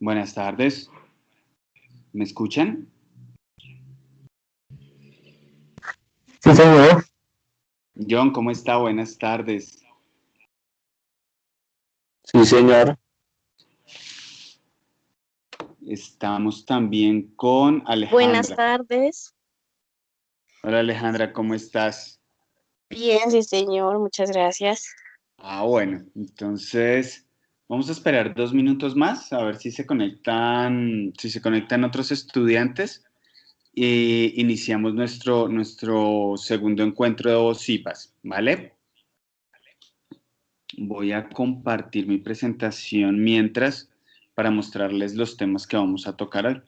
Buenas tardes, ¿me escuchan? Sí, señor. John, ¿cómo está? Buenas tardes. Sí, señor. Estamos también con Buenas Alejandra. tardes. Hola Alejandra, ¿cómo estás? Bien, sí, señor. Muchas gracias. Bueno, entonces vamos a esperar 2 minutos más a ver si se conectan otros estudiantes y iniciamos nuestro segundo encuentro de CIPAS, ¿vale? Voy a compartir mi presentación mientras para mostrarles los temas que vamos a tocar hoy.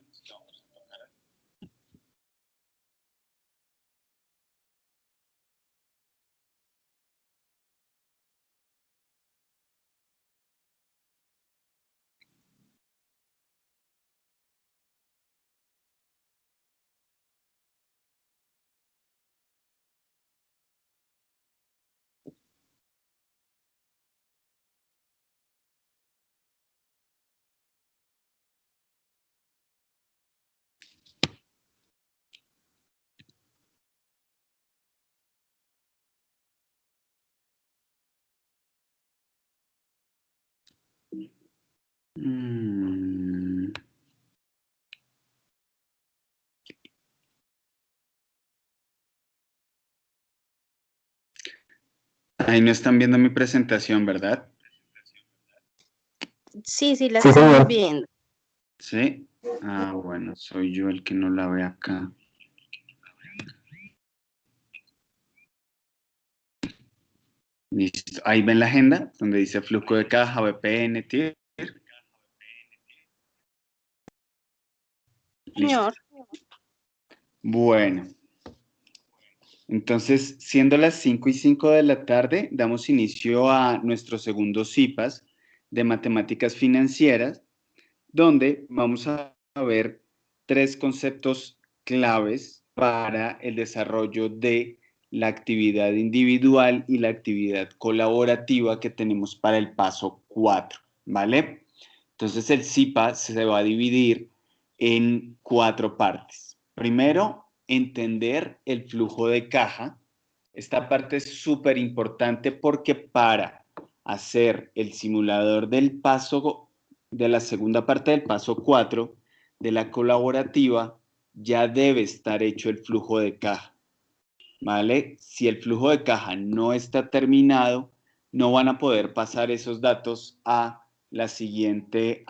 Mm. Ahí no están viendo mi presentación, ¿verdad? Sí, la Sí, estamos señor. viendo. Sí. Bueno, soy yo el que no la ve acá. Listo. Ahí ven la agenda donde dice flujo de caja, VPN, TIR. Listo. Señor, Bueno, entonces, siendo las 5:05 de la tarde, damos inicio a nuestro segundo CIPAS de matemáticas financieras, donde vamos a ver tres conceptos claves para el desarrollo de la actividad individual y la actividad colaborativa que tenemos para el paso 4, ¿vale? Entonces el CIPA se va a dividir en 4 partes. Primero, entender el flujo de caja. Esta parte es súper importante porque para hacer el simulador del paso, de la segunda parte del paso 4 de la colaborativa, ya debe estar hecho el flujo de caja, ¿vale? Si el flujo de caja no está terminado, no van a poder pasar esos datos a la siguiente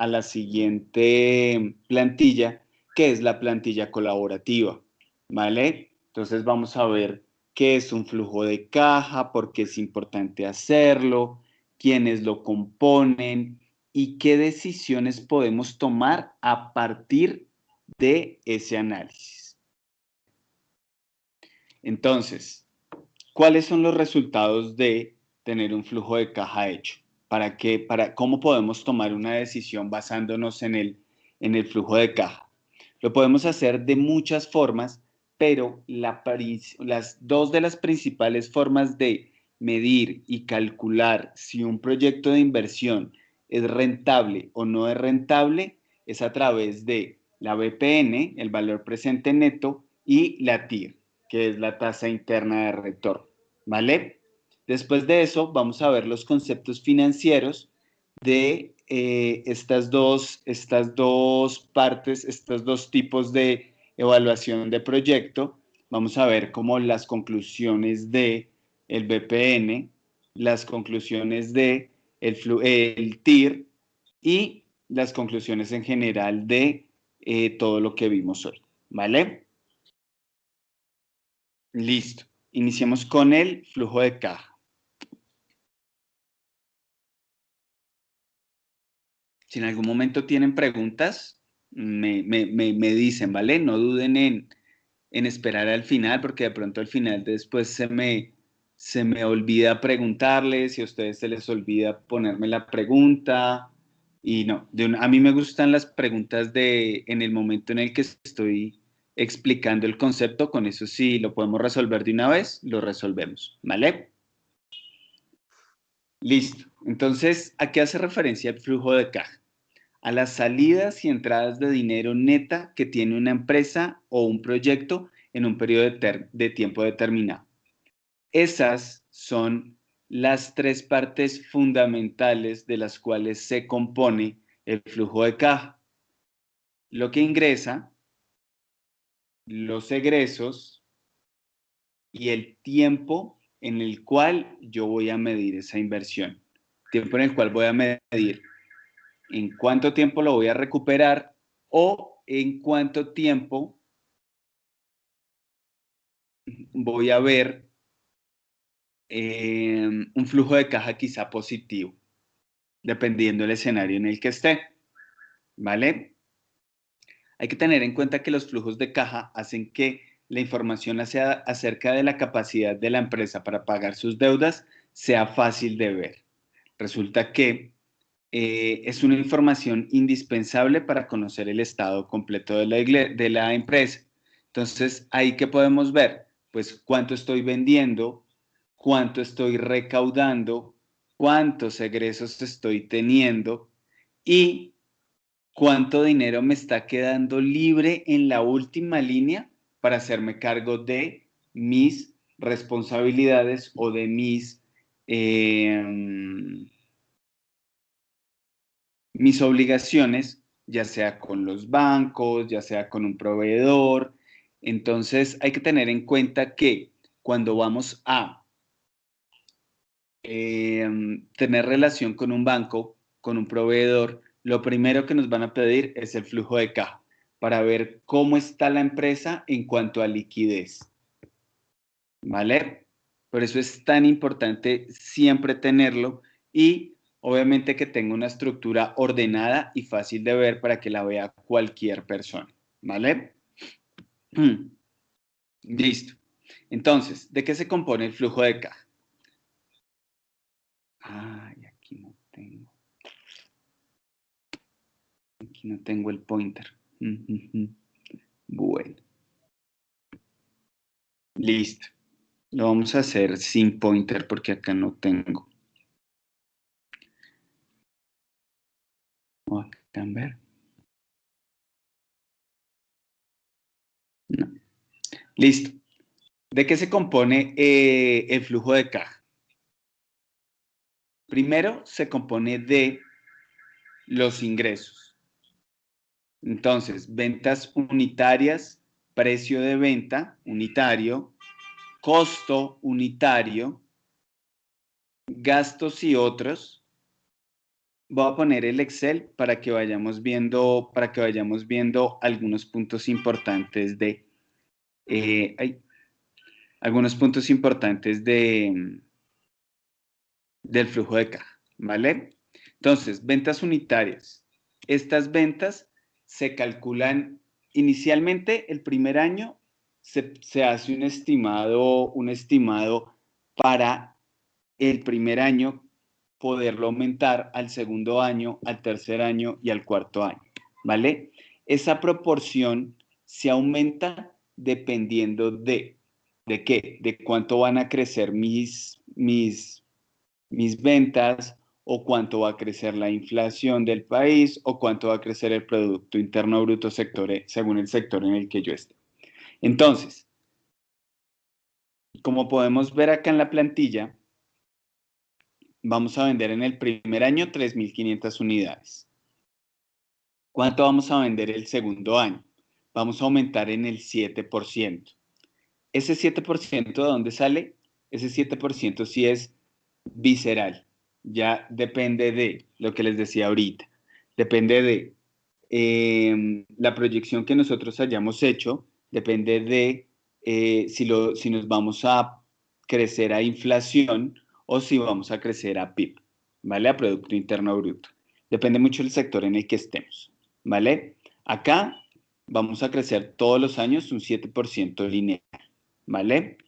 plantilla, que es la plantilla colaborativa, ¿vale? Entonces vamos a ver qué es un flujo de caja, por qué es importante hacerlo, quiénes lo componen y qué decisiones podemos tomar a partir de ese análisis. Entonces, ¿cuáles son los resultados de tener un flujo de caja hecho? ¿Cómo podemos tomar una decisión basándonos en el flujo de caja? Lo podemos hacer de muchas formas, pero las dos de las principales formas de medir y calcular si un proyecto de inversión es rentable o no es rentable es a través de la VPN, el valor presente neto, y la TIR, que es la tasa interna de retorno, ¿vale? Después de eso, vamos a ver los conceptos financieros de estas dos partes, estos dos tipos de evaluación de proyecto. Vamos a ver como las conclusiones de el VPN, las conclusiones de el TIR y las conclusiones en general de todo lo que vimos hoy, ¿vale? Listo. Iniciemos con el flujo de caja. Si en algún momento tienen preguntas, me dicen, ¿vale? No duden en esperar al final, porque de pronto al final después se me olvida preguntarles y a ustedes se les olvida ponerme la pregunta. Y no, a mí me gustan las preguntas en el momento en el que estoy explicando el concepto. Con eso, sí lo podemos resolver de una vez, lo resolvemos, ¿vale? Listo. Entonces, ¿a qué hace referencia el flujo de caja? a las salidas y entradas de dinero neta que tiene una empresa o un proyecto en un periodo de tiempo determinado. Esas son las tres partes fundamentales de las cuales se compone el flujo de caja. Lo que ingresa, los egresos y el tiempo en el cual yo voy a medir esa inversión. Tiempo en el cual voy a medir en cuánto tiempo lo voy a recuperar o en cuánto tiempo voy a ver un flujo de caja quizá positivo, dependiendo del escenario en el que esté, ¿vale? Hay que tener en cuenta que los flujos de caja hacen que la información acerca de la capacidad de la empresa para pagar sus deudas sea fácil de ver. Resulta que es una información indispensable para conocer el estado completo de la empresa. Entonces, ¿ahí qué podemos ver? Pues cuánto estoy vendiendo, cuánto estoy recaudando, cuántos egresos estoy teniendo y cuánto dinero me está quedando libre en la última línea para hacerme cargo de mis responsabilidades o de mis obligaciones, ya sea con los bancos, ya sea con un proveedor. Entonces hay que tener en cuenta que cuando vamos a tener relación con un banco, con un proveedor, lo primero que nos van a pedir es el flujo de caja para ver cómo está la empresa en cuanto a liquidez. ¿Vale? Por eso es tan importante siempre tenerlo y obviamente que tenga una estructura ordenada y fácil de ver para que la vea cualquier persona. ¿Vale? Listo. Entonces, ¿de qué se compone el flujo de caja? Ay, aquí no tengo. Aquí no tengo el pointer. Bueno. Listo. Lo vamos a hacer sin pointer porque acá no tengo. Voy a cambiar. No. Listo. ¿De qué se compone el flujo de caja? Primero, se compone de los ingresos. Entonces, ventas unitarias, precio de venta unitario, costo unitario, gastos y otros. Voy a poner el Excel para que vayamos viendo algunos puntos importantes algunos puntos importantes del flujo de caja, ¿vale? Entonces, ventas unitarias. Estas ventas se calculan inicialmente el primer año, se hace un estimado para el primer año poderlo aumentar al segundo año, al tercer año y al cuarto año, ¿vale? Esa proporción se aumenta dependiendo ¿de qué? De cuánto van a crecer mis ventas o cuánto va a crecer la inflación del país o cuánto va a crecer el Producto Interno Bruto según el sector en el que yo esté. Entonces, como podemos ver acá en la plantilla, vamos a vender en el primer año 3.500 unidades. ¿Cuánto vamos a vender el segundo año? Vamos a aumentar en el 7%. ¿Ese 7% de dónde sale? Ese 7% sí es visceral. Ya depende de lo que les decía ahorita. Depende de la proyección que nosotros hayamos hecho. Depende de si nos vamos a crecer a inflación o si vamos a crecer a PIB, ¿vale? A Producto Interno Bruto. Depende mucho del sector en el que estemos, ¿vale? Acá vamos a crecer todos los años un 7% lineal, ¿vale?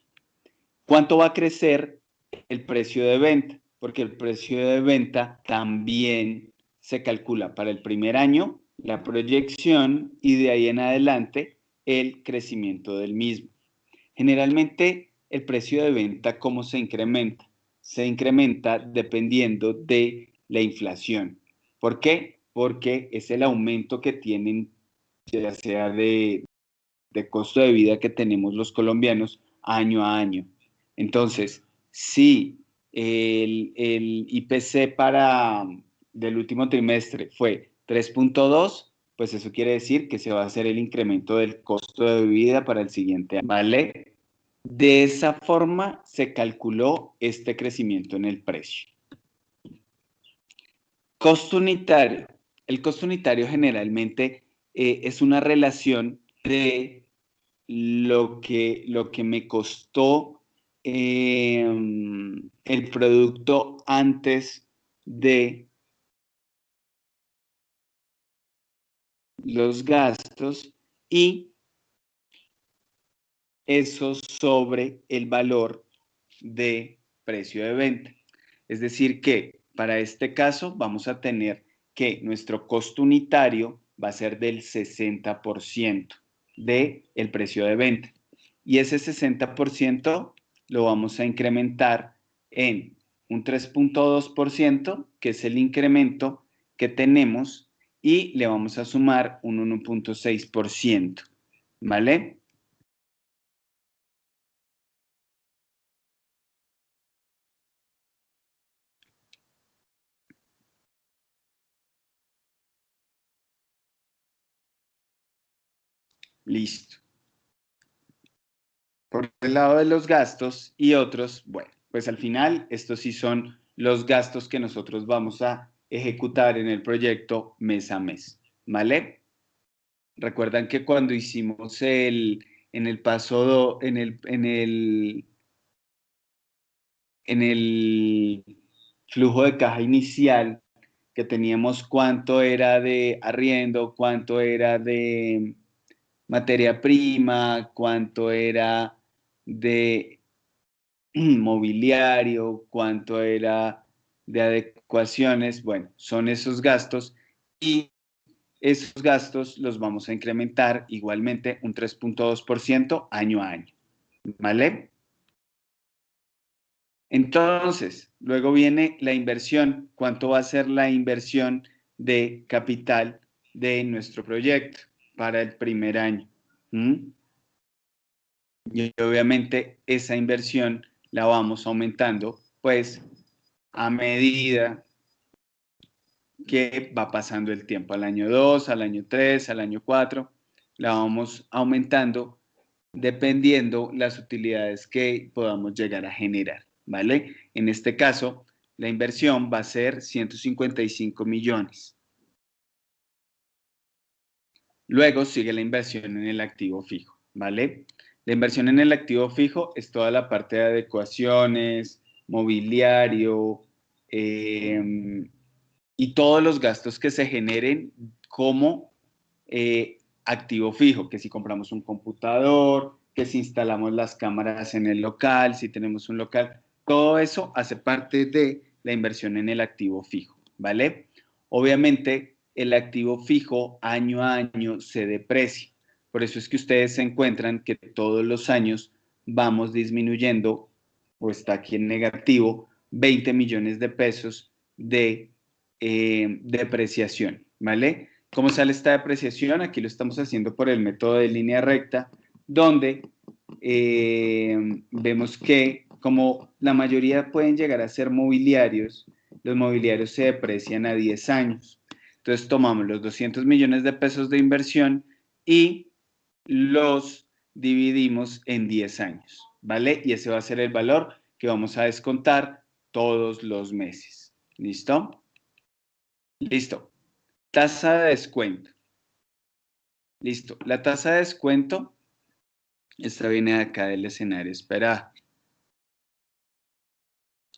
¿Cuánto va a crecer el precio de venta? Porque el precio de venta también se calcula para el primer año, la proyección y de ahí en adelante el crecimiento del mismo. Generalmente el precio de venta, ¿cómo se incrementa? Se incrementa dependiendo de la inflación. ¿Por qué? porque es el aumento que tienen, ya sea de costo de vida que tenemos los colombianos año a año. Entonces, si el IPC del último trimestre fue 3.2, pues eso quiere decir que se va a hacer el incremento del costo de vida para el siguiente año, ¿vale? De esa forma se calculó este crecimiento en el precio. Costo unitario. El costo unitario generalmente es una relación de lo que me costó el producto antes de los gastos y eso sobre el valor de precio de venta. Es decir que para este caso vamos a tener que nuestro costo unitario va a ser del 60% del precio de venta. Y ese 60% lo vamos a incrementar en un 3.2%, que es el incremento que tenemos, y le vamos a sumar un 1.6%, ¿vale? Listo. Por el lado de los gastos y otros, bueno, pues al final estos sí son los gastos que nosotros vamos a ejecutar en el proyecto mes a mes, ¿vale? Recuerdan que cuando hicimos en el paso, en el flujo de caja inicial, que teníamos cuánto era de arriendo, cuánto era de materia prima, cuánto era de mobiliario, cuánto era de adecuaciones, bueno, son esos gastos y esos gastos los vamos a incrementar igualmente un 3.2% año a año, ¿vale? Entonces, luego viene la inversión. ¿Cuánto va a ser la inversión de capital de nuestro proyecto para el primer año? ¿Mm? Y obviamente esa inversión la vamos aumentando, pues a medida que va pasando el tiempo, al año 2, al año 3, al año 4, la vamos aumentando dependiendo las utilidades que podamos llegar a generar, ¿vale? En este caso, la inversión va a ser 155 millones. Luego sigue la inversión en el activo fijo, ¿vale? La inversión en el activo fijo es toda la parte de adecuaciones, mobiliario, y todos los gastos que se generen como activo fijo, que si compramos un computador, que si instalamos las cámaras en el local, si tenemos un local, todo eso hace parte de la inversión en el activo fijo, ¿vale? Obviamente, el activo fijo año a año se deprecia. Por eso es que ustedes se encuentran que todos los años vamos disminuyendo, o está aquí en negativo, 20 millones de pesos de depreciación, ¿vale? ¿Cómo sale esta depreciación? Aquí lo estamos haciendo por el método de línea recta, donde vemos que como la mayoría pueden llegar a ser mobiliarios, los mobiliarios se deprecian a 10 años. Entonces tomamos los 200 millones de pesos de inversión y los dividimos en 10 años, ¿vale? Y ese va a ser el valor que vamos a descontar todos los meses. ¿Listo? Listo. Tasa de descuento. Listo. La tasa de descuento, esta viene de acá del escenario. Espera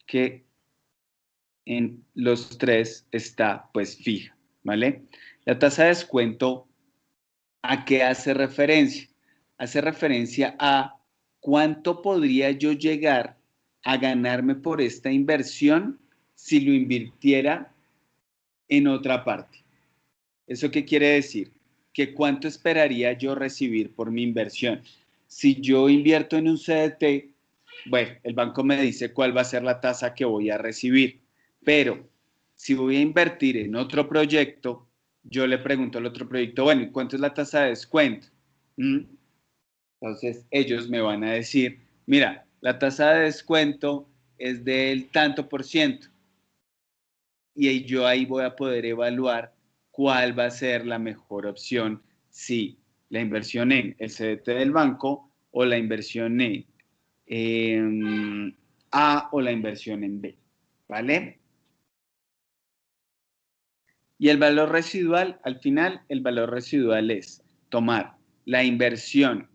que en los tres está pues fija, ¿vale? La tasa de descuento, ¿a qué hace referencia? Hace referencia a cuánto podría yo llegar a ganarme por esta inversión si lo invirtiera en otra parte. ¿Eso qué quiere decir? Que cuánto esperaría yo recibir por mi inversión. Si yo invierto en un CDT, bueno, el banco me dice cuál va a ser la tasa que voy a recibir, pero si voy a invertir en otro proyecto, yo le pregunto al otro proyecto, bueno, ¿y cuánto es la tasa de descuento? ¿Mm? Entonces ellos me van a decir, mira, la tasa de descuento es del tanto por ciento. Y yo ahí voy a poder evaluar cuál va a ser la mejor opción, si la inversión en el CDT del banco o la inversión en A o la inversión en B, ¿vale? Y el valor residual, al final, el valor residual es tomar la inversión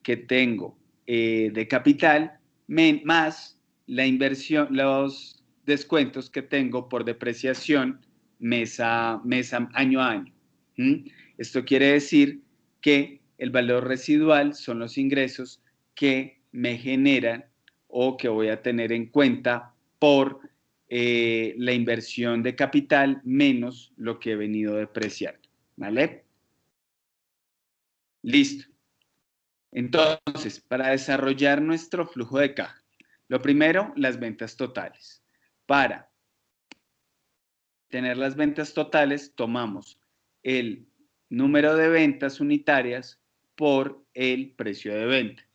que tengo de capital más la inversión, los descuentos que tengo por depreciación año a año. ¿Mm? Esto quiere decir que el valor residual son los ingresos que me generan o que voy a tener en cuenta por la inversión de capital menos lo que he venido depreciando, ¿vale? Listo. Entonces, para desarrollar nuestro flujo de caja, lo primero, las ventas totales. Para tener las ventas totales, tomamos el número de ventas unitarias por el precio de venta.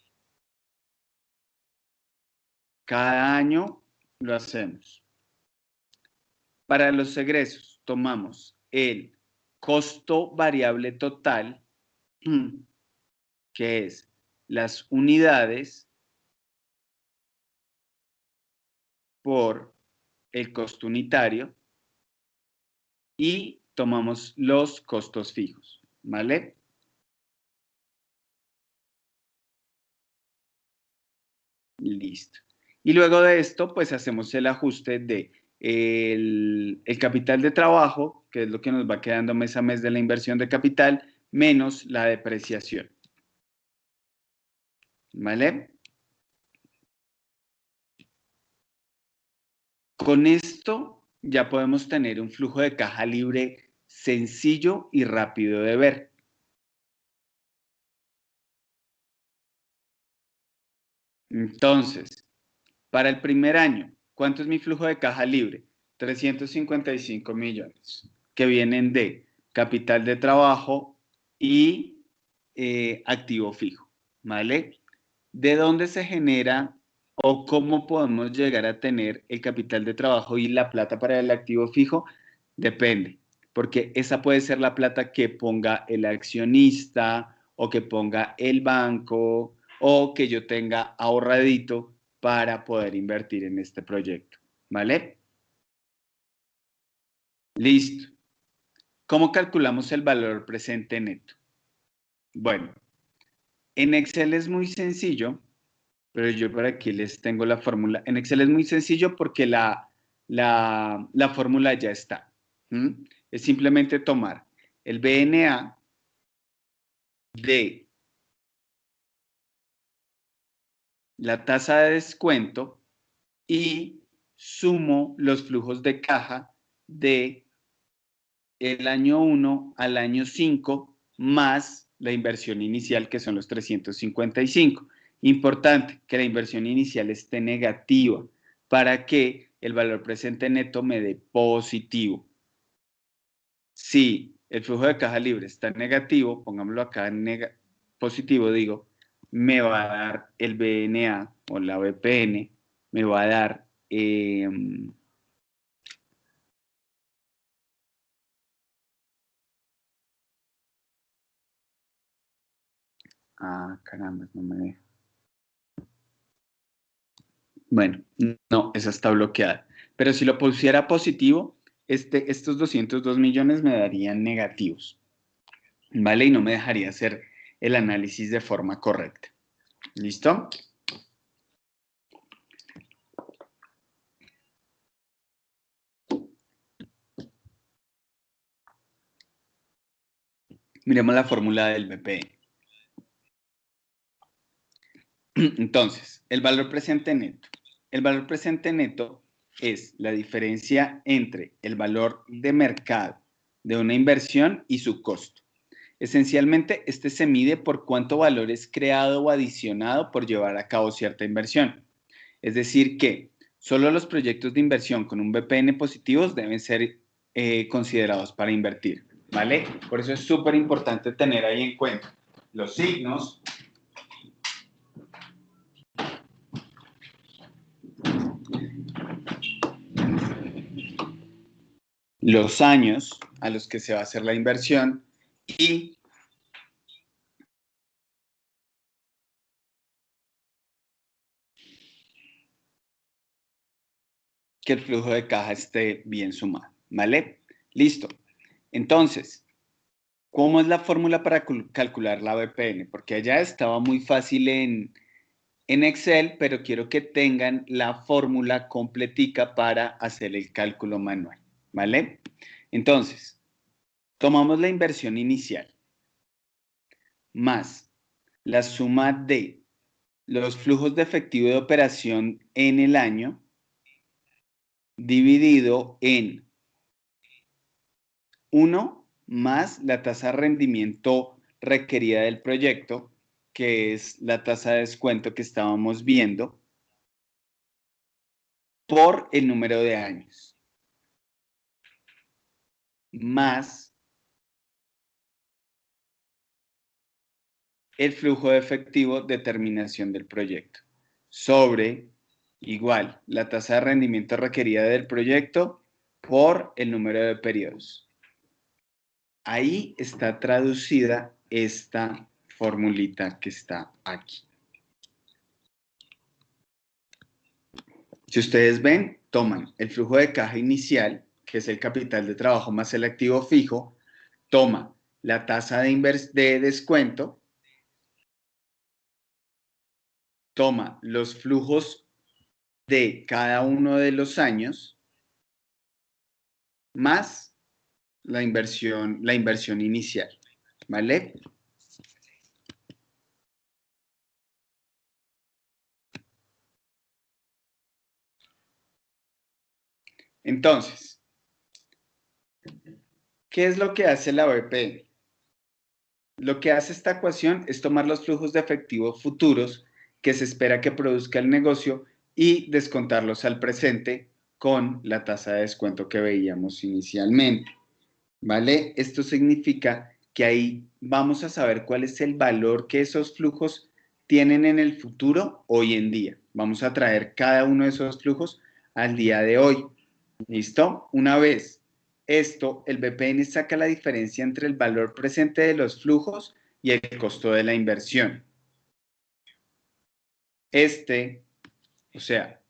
Cada año lo hacemos. Para los egresos, tomamos el costo variable total, que es las unidades por el costo unitario, y tomamos los costos fijos, ¿vale? Listo. Y luego de esto, pues hacemos el ajuste de el capital de trabajo, que es lo que nos va quedando mes a mes de la inversión de capital, menos la depreciación, ¿vale? Con esto ya podemos tener un flujo de caja libre sencillo y rápido de ver. Entonces, para el primer año, ¿cuánto es mi flujo de caja libre? 355 millones, que vienen de capital de trabajo y activo fijo, ¿vale? ¿De dónde se genera o cómo podemos llegar a tener el capital de trabajo y la plata para el activo fijo? Depende, porque esa puede ser la plata que ponga el accionista o que ponga el banco o que yo tenga ahorradito para poder invertir en este proyecto, ¿vale? Listo. ¿Cómo calculamos el valor presente neto? Bueno, en Excel es muy sencillo, pero yo por aquí les tengo la fórmula. En Excel es muy sencillo porque la fórmula ya está. ¿Mm? Es simplemente tomar el BNA de la tasa de descuento y sumo los flujos de caja de el año 1 al año 5 más la inversión inicial, que son los 355. Importante que la inversión inicial esté negativa para que el valor presente neto me dé positivo. Si el flujo de caja libre está negativo, pongámoslo acá en positivo, digo, me va a dar el BNA o la BPN, me va a dar caramba, no me deja. Bueno, no, esa está bloqueada. Pero si lo pusiera positivo, estos 202 millones me darían negativos, ¿vale? Y no me dejaría hacer el análisis de forma correcta. ¿Listo? Miremos la fórmula del BPE. Entonces, el valor presente neto. El valor presente neto es la diferencia entre el valor de mercado de una inversión y su costo. Esencialmente, este se mide por cuánto valor es creado o adicionado por llevar a cabo cierta inversión. Es decir que solo los proyectos de inversión con un BPN positivos deben ser considerados para invertir. ¿vale? Por eso es súper importante tener ahí en cuenta los signos, los años a los que se va a hacer la inversión y que el flujo de caja esté bien sumado, ¿vale? Listo. Entonces, ¿cómo es la fórmula para calcular la BPN? Porque allá estaba muy fácil en Excel, pero quiero que tengan la fórmula completica para hacer el cálculo manual, ¿vale? Entonces, tomamos la inversión inicial más la suma de los flujos de efectivo de operación en el año dividido en 1 más la tasa de rendimiento requerida del proyecto, que es la tasa de descuento que estábamos viendo, por el número de años, más el flujo de efectivo de terminación del proyecto, sobre igual la tasa de rendimiento requerida del proyecto por el número de periodos. Ahí está traducida esta formulita que está aquí. Si ustedes ven, toman el flujo de caja inicial, que es el capital de trabajo más el activo fijo, toma la tasa de descuento, toma los flujos de cada uno de los años, más la inversión inicial, ¿vale? Entonces, ¿qué es lo que hace la BP? Lo que hace esta ecuación es tomar los flujos de efectivo futuros que se espera que produzca el negocio y descontarlos al presente con la tasa de descuento que veíamos inicialmente, ¿vale? Esto significa que ahí vamos a saber cuál es el valor que esos flujos tienen en el futuro hoy en día. Vamos a traer cada uno de esos flujos al día de hoy. ¿Listo? Una vez esto, el BPN saca la diferencia entre el valor presente de los flujos y el costo de la inversión. O sea,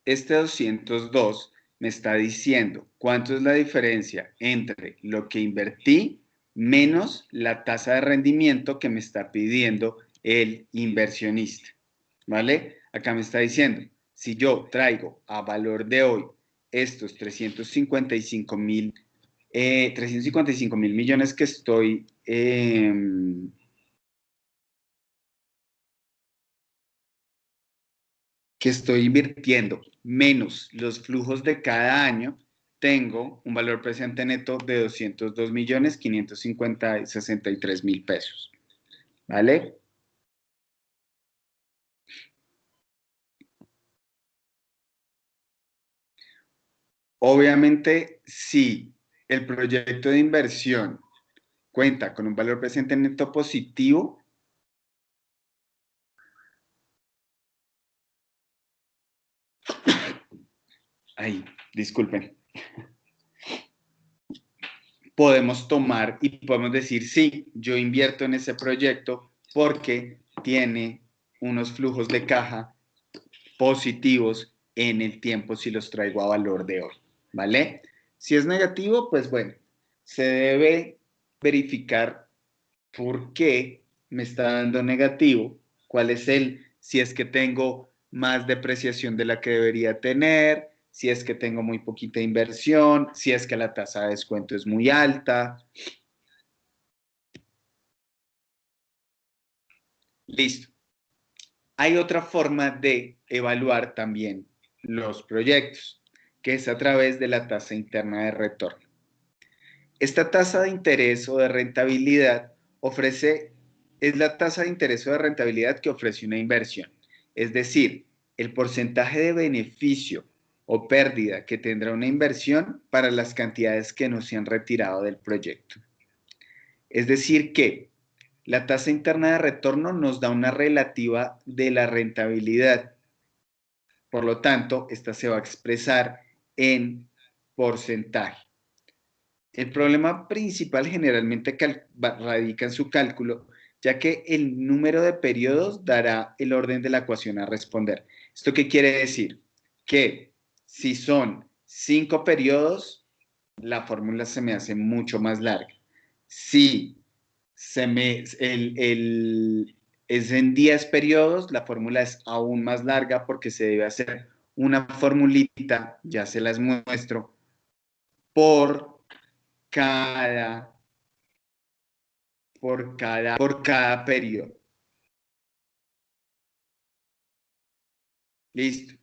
este 202 me está diciendo cuánto es la diferencia entre lo que invertí menos la tasa de rendimiento que me está pidiendo el inversionista, ¿vale? Acá me está diciendo, si yo traigo a valor de hoy estos 355 mil millones que estoy invirtiendo menos los flujos de cada año, tengo un valor presente neto de 202 millones 563 mil pesos, ¿vale? Obviamente, si el proyecto de inversión cuenta con un valor presente neto positivo, ay, disculpen, podemos tomar y podemos decir, sí, yo invierto en ese proyecto porque tiene unos flujos de caja positivos en el tiempo si los traigo a valor de hoy, ¿vale? Si es negativo, pues bueno, se debe verificar por qué me está dando negativo, cuál es si es que tengo más depreciación de la que debería tener, si es que tengo muy poquita inversión, si es que la tasa de descuento es muy alta. Listo. Hay otra forma de evaluar también los proyectos, que es a través de la tasa interna de retorno. Esta tasa de interés o de rentabilidad es la tasa de interés o de rentabilidad que ofrece una inversión. Es decir, el porcentaje de beneficio o pérdida que tendrá una inversión para las cantidades que no se han retirado del proyecto. Es decir que la tasa interna de retorno nos da una relativa de la rentabilidad. Por lo tanto, esta se va a expresar en porcentaje. El problema principal generalmente radica en su cálculo, ya que el número de periodos dará el orden de la ecuación a responder. ¿Esto qué quiere decir? Que si son 5 periodos, la fórmula se me hace mucho más larga. Si es en 10 periodos, la fórmula es aún más larga porque se debe hacer una formulita, ya se las muestro, por cada, por cada periodo. Listo.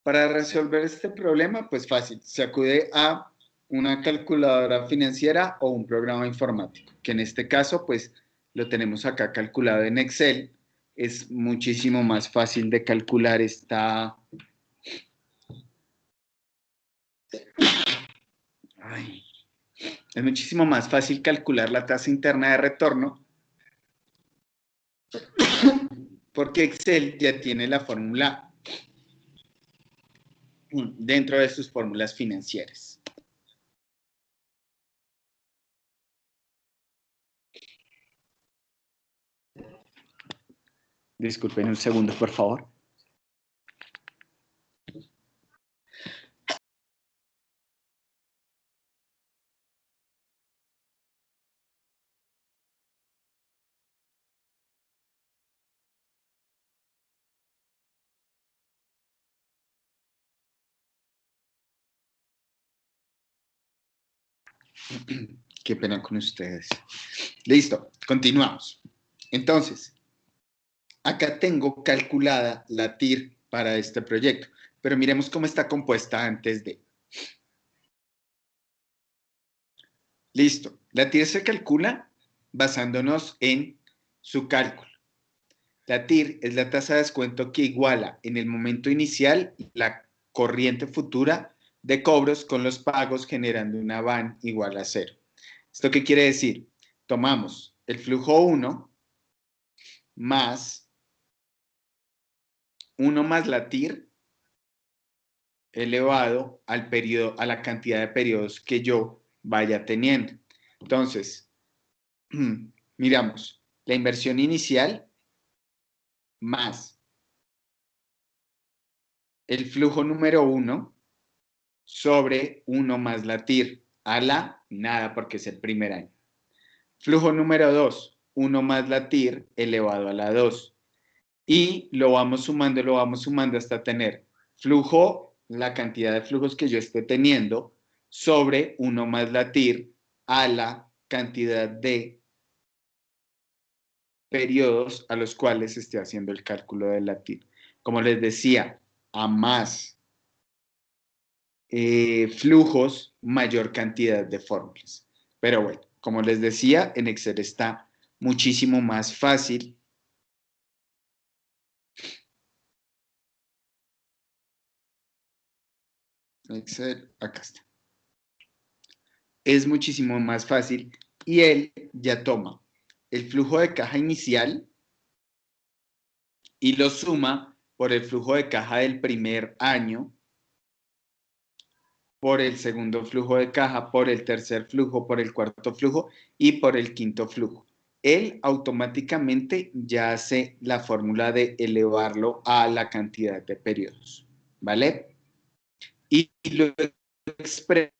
Para resolver este problema, pues fácil, se acude a una calculadora financiera o un programa informático, que en este caso, pues lo tenemos acá calculado en Excel. Es muchísimo más fácil de calcular esta... Ay. Es muchísimo más fácil calcular la tasa interna de retorno porque Excel ya tiene la fórmula dentro de sus fórmulas financieras. Disculpen un segundo, por favor. Qué pena con ustedes. Listo, continuamos. Entonces, acá tengo calculada la TIR para este proyecto, pero miremos cómo está compuesta antes de. Listo, la TIR se calcula basándonos en su cálculo. La TIR es la tasa de descuento que iguala en el momento inicial la corriente futura de cobros con los pagos generando una VAN igual a 0. ¿Esto qué quiere decir? Tomamos el flujo 1 más 1 más la TIR elevado al periodo, a la cantidad de periodos que yo vaya teniendo. Entonces, miramos, la inversión inicial más el flujo número 1 sobre 1 más la TIR a la nada porque es el primer año. Flujo número 2, 1 más la TIR elevado a la 2. Y lo vamos sumando hasta tener flujo, la cantidad de flujos que yo esté teniendo sobre 1 más la TIR a la cantidad de periodos a los cuales esté haciendo el cálculo de la TIR. Como les decía, a más flujos, mayor cantidad de fórmulas. Pero bueno, como les decía, en Excel está muchísimo más fácil. Excel, acá está. Es muchísimo más fácil y él ya toma el flujo de caja inicial y lo suma por el flujo de caja del primer año, por el segundo flujo de caja, por el tercer flujo, por el cuarto flujo y por el quinto flujo. Él automáticamente ya hace la fórmula de elevarlo a la cantidad de periodos, ¿vale? Y lo expresa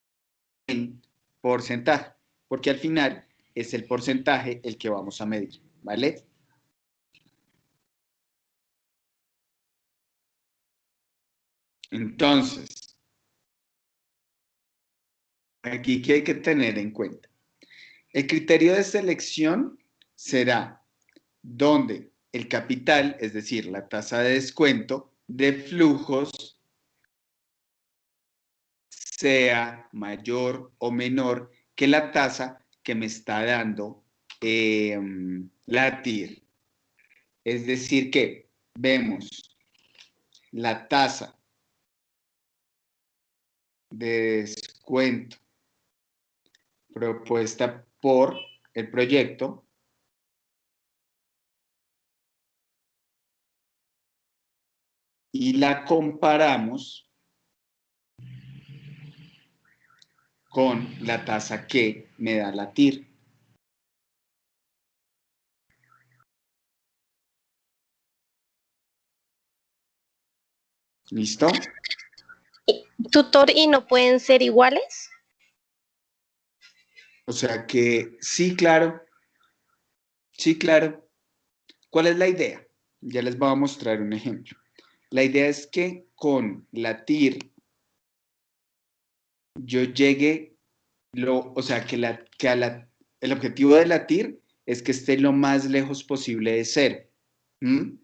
en porcentaje, porque al final es el porcentaje el que vamos a medir, ¿vale? Entonces, aquí que hay que tener en cuenta. El criterio de selección será donde el capital, es decir, la tasa de descuento de flujos, sea mayor o menor que la tasa que me está dando la TIR. Es decir, que vemos la tasa de descuento propuesta por el proyecto y la comparamos con la tasa que me da la TIR. ¿Listo? Tutor, ¿y no pueden ser iguales? O sea que sí, claro. Sí, claro. ¿Cuál es la idea? Ya les voy a mostrar un ejemplo. La idea es que con la TIR yo llegue, o sea, el objetivo de la TIR es que esté lo más lejos posible de cero. ¿Mm?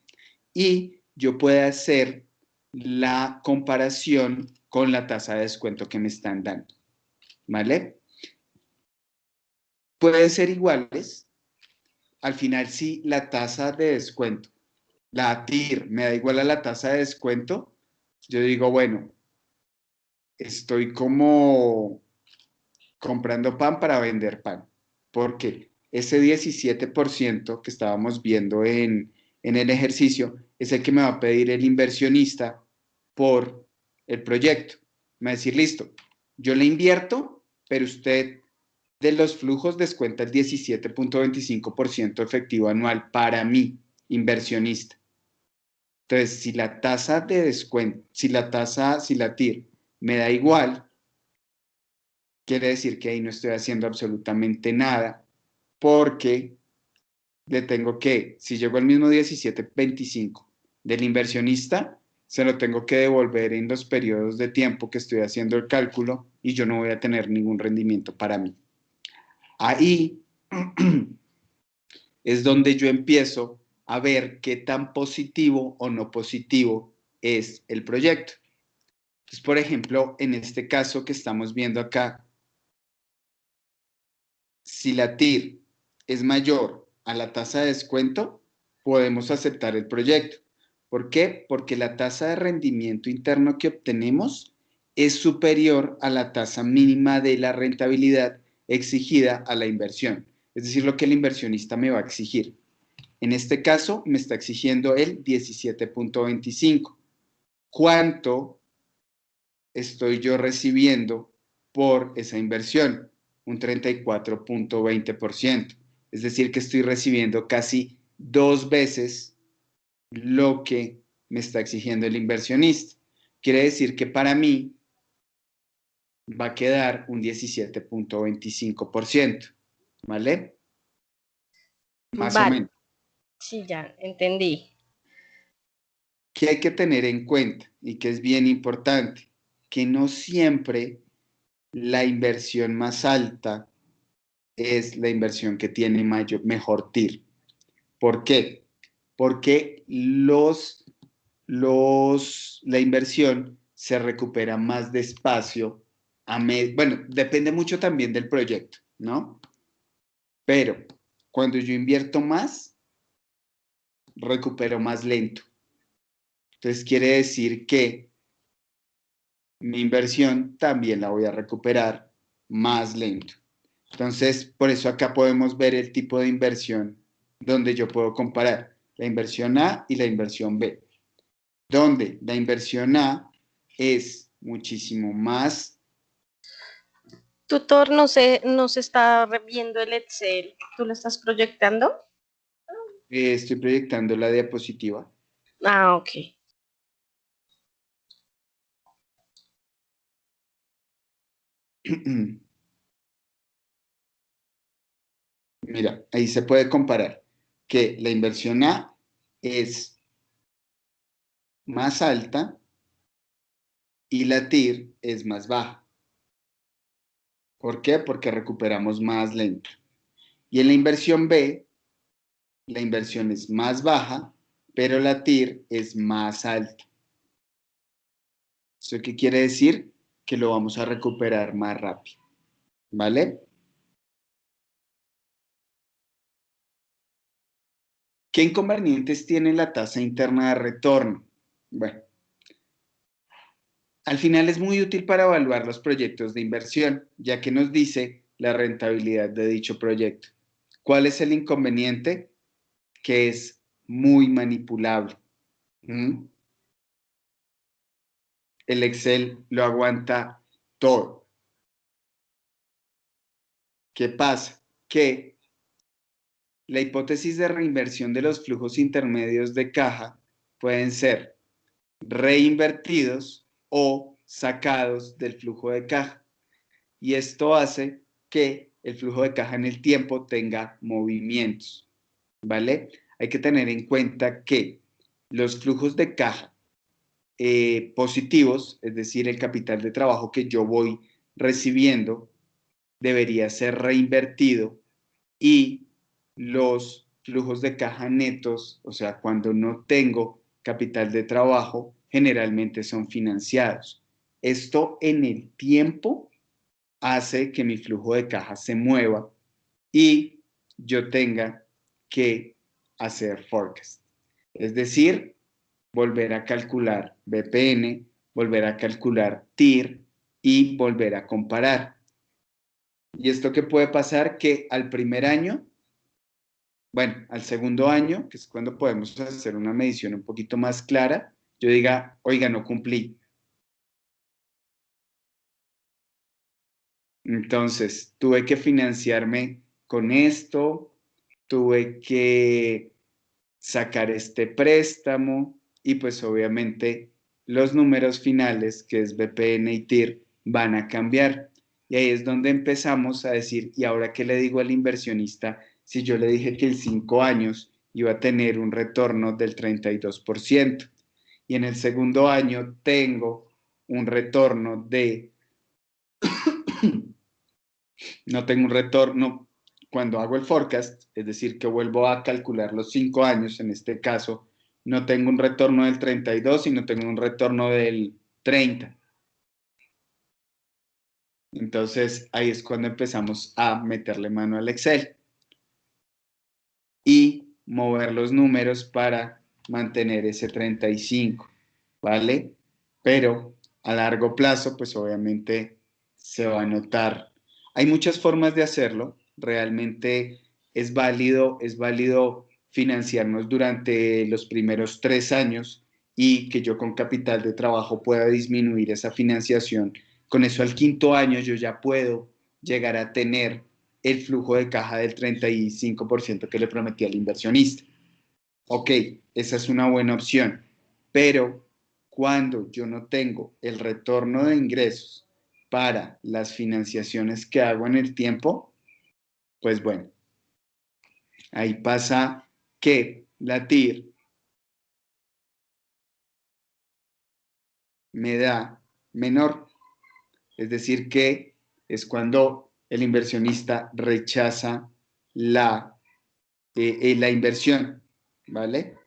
Y yo pueda hacer la comparación con la tasa de descuento que me están dando. ¿Vale? Pueden ser iguales. Al final, si la tasa de descuento, la TIR, me da igual a la tasa de descuento, yo digo, bueno, estoy como comprando pan para vender pan. Porque ese 17% que estábamos viendo en el ejercicio es el que me va a pedir el inversionista por el proyecto. Me va a decir, listo, yo le invierto, pero usted de los flujos descuenta el 17.25% efectivo anual para mí, inversionista. Entonces, si la tasa de descuento, si la TIR me da igual, quiere decir que ahí no estoy haciendo absolutamente nada porque le tengo que, si llegó al mismo 17.25 del inversionista, se lo tengo que devolver en los periodos de tiempo que estoy haciendo el cálculo y yo no voy a tener ningún rendimiento para mí. Ahí es donde yo empiezo a ver qué tan positivo o no positivo es el proyecto. Entonces, por ejemplo, en este caso que estamos viendo acá, si la TIR es mayor a la tasa de descuento, podemos aceptar el proyecto. ¿Por qué? Porque la tasa de rendimiento interno que obtenemos es superior a la tasa mínima de la rentabilidad exigida a la inversión. Es decir, lo que el inversionista me va a exigir. En este caso, me está exigiendo el 17.25. ¿Cuánto estoy yo recibiendo por esa inversión? Un 34.20%. Es decir, que estoy recibiendo casi 2 veces lo que me está exigiendo el inversionista. Quiere decir que para mí va a quedar un 17.25%. ¿Vale? Más o Vale, menos. sí, ya entendí. ¿Qué hay que tener en cuenta y que es bien importante? Que no siempre la inversión más alta es la inversión que tiene mejor TIR. ¿Por qué? Porque la inversión se recupera más despacio. Bueno, depende mucho también del proyecto, ¿no? Pero cuando yo invierto más, recupero más lento. Entonces quiere decir que mi inversión también la voy a recuperar más lento. Entonces, por eso acá podemos ver el tipo de inversión donde yo puedo comparar la inversión A y la inversión B, donde la inversión A es muchísimo más. Tutor, no se está viendo el Excel. ¿Tú lo estás proyectando? Estoy proyectando la diapositiva. Ah, ok. Mira, ahí se puede comparar que la inversión A es más alta y la TIR es más baja. ¿Por qué? Porque recuperamos más lento. Y en la inversión B, la inversión es más baja, pero la TIR es más alta. ¿Eso qué quiere decir? Que lo vamos a recuperar más rápido. ¿Vale? ¿Qué inconvenientes tiene la tasa interna de retorno? Bueno, Al final es muy útil para evaluar los proyectos de inversión, ya que nos dice la rentabilidad de dicho proyecto. ¿Cuál es el inconveniente? Que es muy manipulable. ¿Mm? El Excel lo aguanta todo. ¿Qué pasa? Que la hipótesis de reinversión de los flujos intermedios de caja pueden ser reinvertidos o sacados del flujo de caja. Y esto hace que el flujo de caja en el tiempo tenga movimientos, ¿vale? Hay que tener en cuenta que los flujos de caja positivos, es decir, el capital de trabajo que yo voy recibiendo, debería ser reinvertido y los flujos de caja netos, o sea, cuando no tengo capital de trabajo, generalmente son financiados. Esto en el tiempo hace que mi flujo de caja se mueva y yo tenga que hacer forecast. Es decir, volver a calcular BPN, volver a calcular TIR y volver a comparar. ¿Y esto qué puede pasar? Que al primer año, bueno, al segundo año, que es cuando podemos hacer una medición un poquito más clara, yo diga, oiga, no cumplí. Entonces, tuve que financiarme con esto, tuve que sacar este préstamo y pues obviamente los números finales, que es BPN y TIR, van a cambiar. Y ahí es donde empezamos a decir, ¿y ahora qué le digo al inversionista si yo le dije que en 5 años iba a tener un retorno del 32% y en el segundo año tengo un retorno de no tengo un retorno cuando hago el forecast, es decir, que vuelvo a calcular los 5 años, en este caso, no tengo un retorno del 32, sino tengo un retorno del 30. Entonces, ahí es cuando empezamos a meterle mano al Excel y mover los números para mantener ese 35, ¿vale? Pero a largo plazo, pues obviamente se va a notar. Hay muchas formas de hacerlo. Realmente es válido financiarnos durante los primeros 3 años y que yo con capital de trabajo pueda disminuir esa financiación. Con eso al quinto año yo ya puedo llegar a tener el flujo de caja del 35% que le prometí al inversionista. Ok, esa es una buena opción, pero cuando yo no tengo el retorno de ingresos para las financiaciones que hago en el tiempo, pues bueno, ahí pasa que la TIR me da menor, es decir, que es cuando el inversionista rechaza la inversión, ¿vale?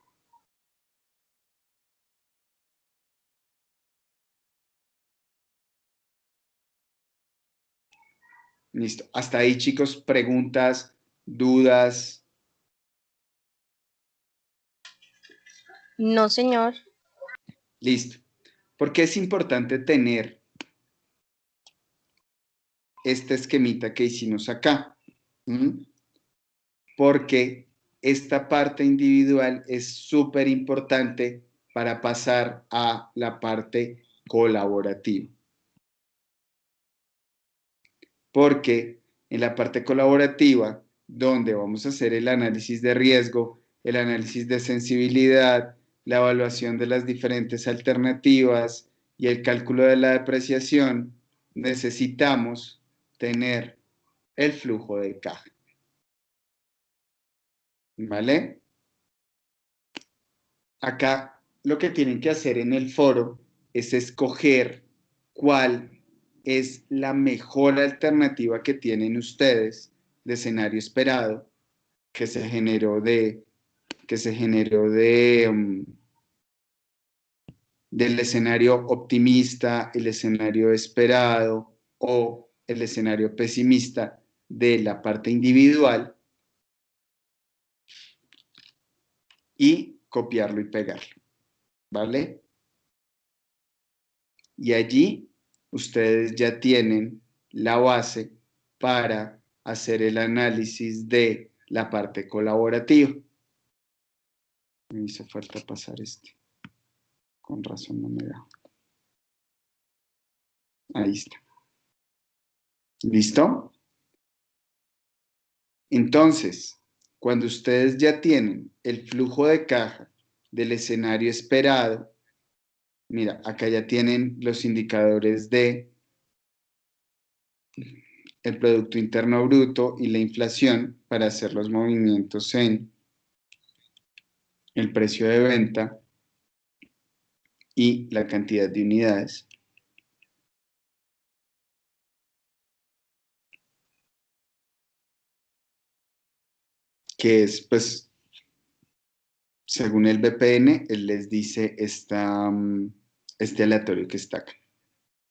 Listo. Hasta ahí, chicos, preguntas, dudas. No, señor. Listo. ¿Por qué es importante tener este esquemita que hicimos acá? ¿Mm? Porque esta parte individual es súper importante para pasar a la parte colaborativa. Porque en la parte colaborativa, donde vamos a hacer el análisis de riesgo, el análisis de sensibilidad, la evaluación de las diferentes alternativas y el cálculo de la depreciación, necesitamos tener el flujo de caja. ¿Vale? Acá lo que tienen que hacer en el foro es escoger cuál es la mejor alternativa que tienen ustedes de escenario esperado que se generó del escenario optimista, el escenario esperado o el escenario pesimista de la parte individual y copiarlo y pegarlo, ¿vale? y allí ustedes ya tienen la base para hacer el análisis de la parte colaborativa. Me hizo falta pasar este. Con razón no me da. Ahí está. ¿Listo? Entonces, cuando ustedes ya tienen el flujo de caja del escenario esperado, mira, acá ya tienen los indicadores de el Producto Interno Bruto y la inflación para hacer los movimientos en el precio de venta y la cantidad de unidades. Que es, pues, según el BPN, él les dice este aleatorio que está acá,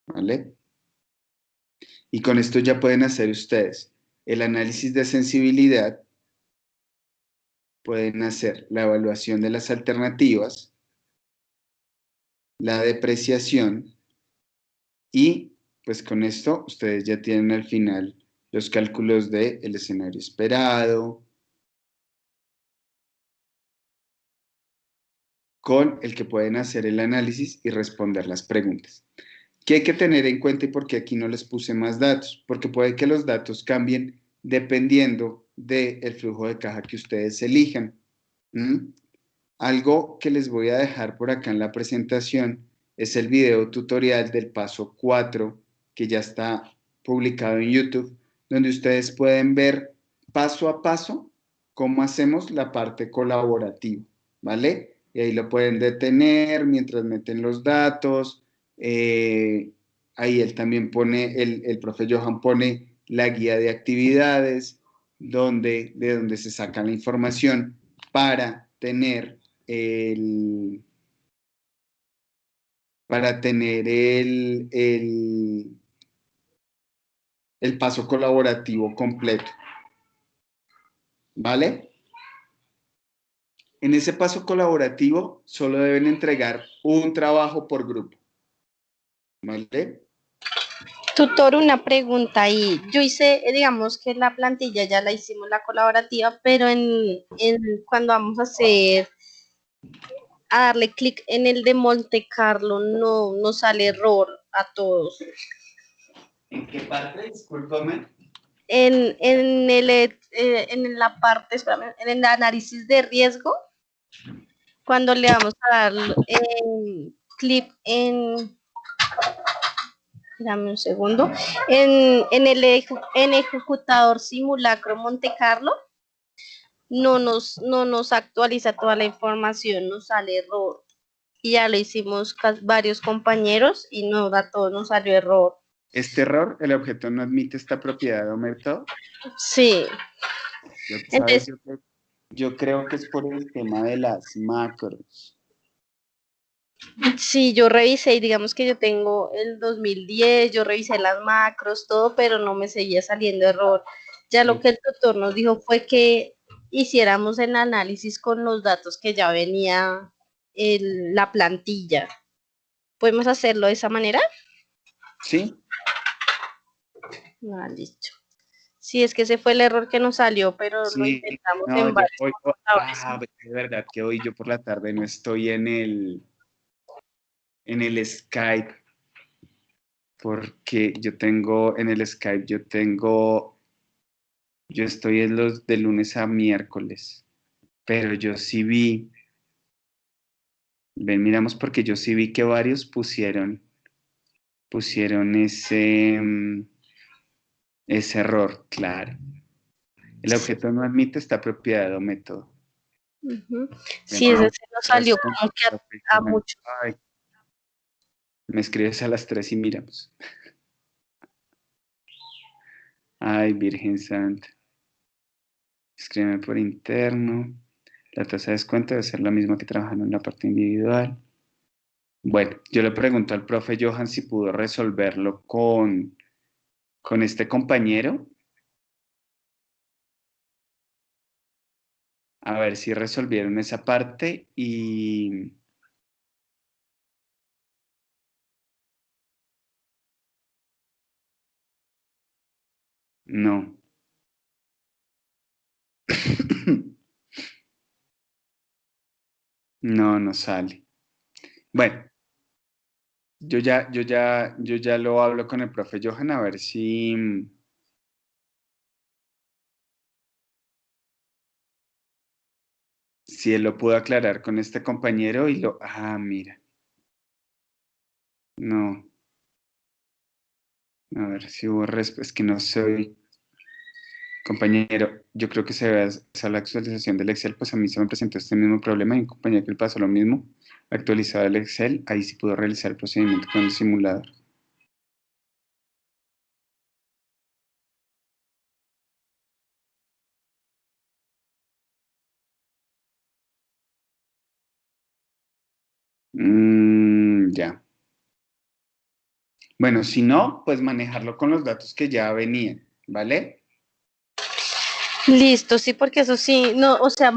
¿vale? Y con esto ya pueden hacer ustedes el análisis de sensibilidad, pueden hacer la evaluación de las alternativas, la depreciación y pues con esto ustedes ya tienen al final los cálculos del escenario esperado, con el que pueden hacer el análisis y responder las preguntas. ¿Qué hay que tener en cuenta y por qué aquí no les puse más datos? Porque puede que los datos cambien dependiendo del flujo de caja que ustedes elijan. ¿Mm? Algo que les voy a dejar por acá en la presentación es el video tutorial del paso 4 que ya está publicado en YouTube, donde ustedes pueden ver paso a paso cómo hacemos la parte colaborativa, ¿vale? Y ahí lo pueden detener mientras meten los datos. Ahí él también pone, el profe Johan pone la guía de actividades, de donde se saca la información para tener el, para tener el paso colaborativo completo. ¿Vale? En ese paso colaborativo solo deben entregar un trabajo por grupo. ¿Vale? Tutor, una pregunta ahí. Yo hice, digamos que la plantilla ya la hicimos la colaborativa, pero cuando vamos a hacer, a darle clic en el de Monte Carlo, no nos sale error a todos. ¿En qué parte? Discúlpame. En la parte, espérame, en el análisis de riesgo, cuando le vamos a dar clic dame un segundo, en ejecutador simulacro Monte Carlo, no nos actualiza toda la información, nos sale error. Y ya lo hicimos varios compañeros y no a todos nos salió error. Este error, el objeto no admite esta propiedad o método. Sí. ¿Sabes? Entonces, Yo creo que es por el tema de las macros. sí, yo revisé y digamos que yo tengo el 2010, yo revisé las macros, todo, pero no me seguía saliendo error. Ya lo que el doctor nos dijo fue que hiciéramos el análisis con los datos que ya venía la plantilla. ¿Podemos hacerlo de esa manera? ¿Sí? Ah, listo. Sí, es que ese fue el error que nos salió, pero lo Sí, intentamos no, en yo varios hoy, computadores. es verdad que hoy yo por la tarde no estoy en el Skype, porque yo tengo, en el Skype yo estoy en los de lunes a miércoles, pero yo sí vi, ven, miramos porque yo sí vi que varios pusieron ese error, claro. El objeto no admite esta propiedad o método. Sí, ese se nos salió Razón, como que a muchos. ay, me escribes a las 3 y miramos. Ay, Virgen Santa. Escríbeme por interno. La tasa de descuento debe ser la misma que trabajando en la parte individual. Bueno, yo le pregunto al profe Johan si pudo resolverlo con este compañero. A ver si resolvieron esa parte No. No, no sale. Bueno, yo ya lo hablo con el profe Johan a ver si él lo pudo aclarar con este compañero y lo... Ah, mira. No. A ver si hubo respuesta. Es que no soy compañero. Yo creo que se ve esa la actualización del Excel. Pues a mí se me presentó este mismo problema y un compañero que le pasó lo mismo. Actualizado el Excel. Ahí sí pudo realizar el procedimiento con el simulador. Ya. Bueno, si no, pues manejarlo con los datos que ya venían, ¿vale? Listo, sí, porque eso sí, no, o sea,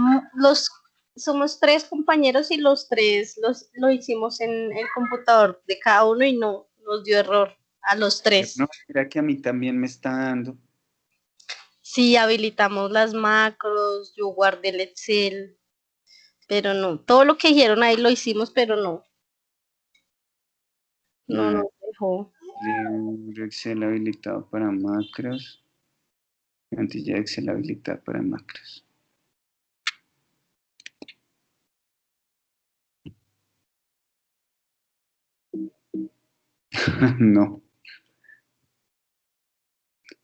somos tres compañeros y los tres lo hicimos en el computador de cada uno y no nos dio error a los Pero no, tres. mira que a mí también me está dando. Sí, habilitamos las macros, yo guardé el Excel, pero no, todo lo que dijeron ahí lo hicimos, pero no Ah, nos dejó. libro Excel habilitado para macros. Plantilla de Excel habilitada para macros. No.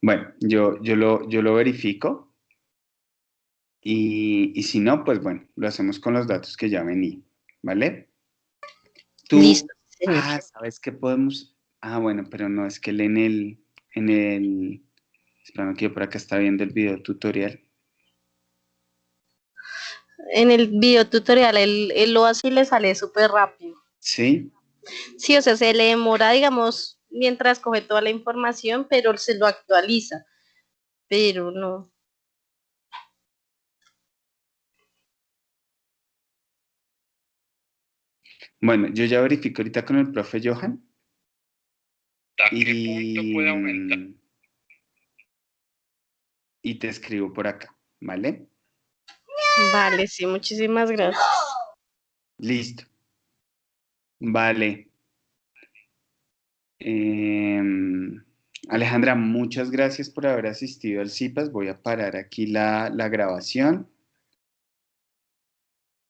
Bueno, yo lo verifico y si no, pues bueno, lo hacemos con los datos que ya vení, ¿vale? Tú, Listo, señor. ¿sabes qué podemos? Ah, bueno, pero no, es que él esperando que yo por acá está viendo el video tutorial. En el video tutorial él lo hace y le sale súper rápido. ¿Sí? Sí, o sea, se le demora, digamos, mientras coge toda la información, pero se lo actualiza, pero no. Bueno, yo ya verifico ahorita con el profe Johan. ¿A qué punto puede aumentar? Y te escribo por acá, ¿vale? Vale, sí, muchísimas gracias. Listo. Vale. Alejandra, muchas gracias por haber asistido al CIPAS. Voy a parar aquí la grabación